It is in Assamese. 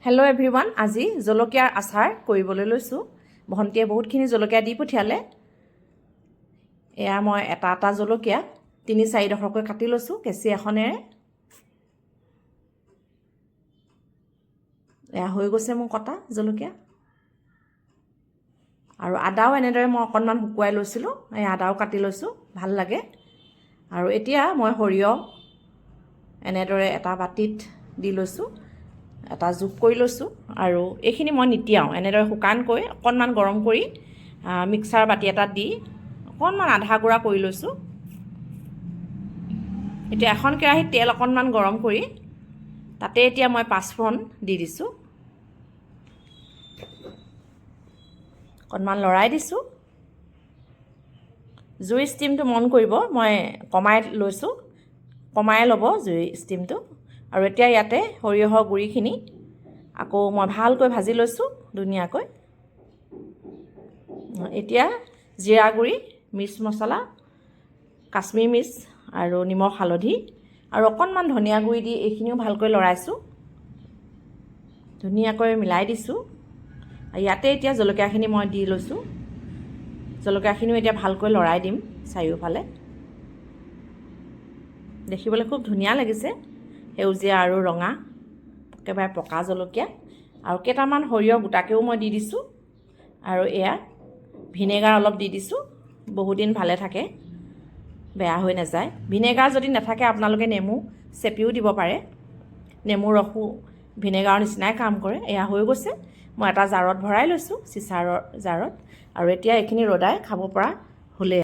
হেল্ল' এভৰিৱান, আজি জলকীয়াৰ আচাৰ কৰিবলৈ লৈছোঁ। ভণ্টিয়ে বহুতখিনি জলকীয়া দি পঠিয়ালে। এয়া মই এটা জলকীয়া ৩-৪ ডোখৰকৈ কাটি লৈছোঁ কেঁচি এখনেৰে। এয়া হৈ গৈছে মোৰ কটা জলকীয়া। আৰু আদাও এনেদৰে মই অকণমান শুকুৱাই লৈছিলোঁ, এই আদাও কাটি লৈছোঁ, ভাল লাগে। আৰু এতিয়া মই সৰিয়হ এনেদৰে এটা বাতিত দি লৈছোঁ, এটা জোখ কৰি লৈছোঁ। আৰু এইখিনি মই নিতিয়াওঁ, এনেদৰে শুকানকৈ অকণমান গৰম কৰি মিক্সাৰ বাতি এটাত দি অকণমান আধা গুড়া কৰি লৈছোঁ। এতিয়া এখন কেৰাহীত তেল অকণমান গৰম কৰি তাতে এতিয়া মই পাঁচফোৰণ দি দিছোঁ। অকণমান লৰাই দিছোঁ। জুইৰ ষ্টিমটো মন কৰিব, মই কমাই লৈছোঁ, কমাই ল'ব জুইৰ ষ্টিমটো। আৰু এতিয়া ইয়াতে সৰিয়হৰ গুড়িখিনি আকৌ মই ভালকৈ ভাজি লৈছোঁ ধুনীয়াকৈ। এতিয়া জিৰা গুড়ি, মিৰ্চ মছলা, কাশ্মীৰ মিৰ্চ আৰু নিমখ হালধি আৰু অকণমান ধনিয়া গুড়ি দি এইখিনিও ভালকৈ লৰাইছোঁ, ধুনীয়াকৈ মিলাই দিছোঁ। ইয়াতে এতিয়া জলকীয়াখিনি মই দি লৈছোঁ। জলকীয়াখিনিও এতিয়া ভালকৈ লৰাই দিম চাৰিওফালে। দেখিবলৈ খুব ধুনীয়া লাগিছে, সেউজীয়া আৰু ৰঙা, একেবাৰে পকা জলকীয়া। আৰু কেইটামান সৰিয়হ গোটাকেও মই দি দিছোঁ। আৰু এয়া ভিনেগাৰ অলপ দি দিছোঁ, বহুদিন ভালে থাকে, বেয়া হৈ নাযায়। ভিনেগাৰ যদি নাথাকে আপোনালোকে নেমু চেপিও দিব পাৰে, নেমুৰ ৰসো ভিনেগাৰৰ নিচিনাই কাম কৰে। এয়া হৈ গৈছে, মই এটা জাৰত ভৰাই লৈছোঁ, চিচাৰৰ জাৰত। আৰু এতিয়া এইখিনি ৰদাই খাব পৰা হ'লে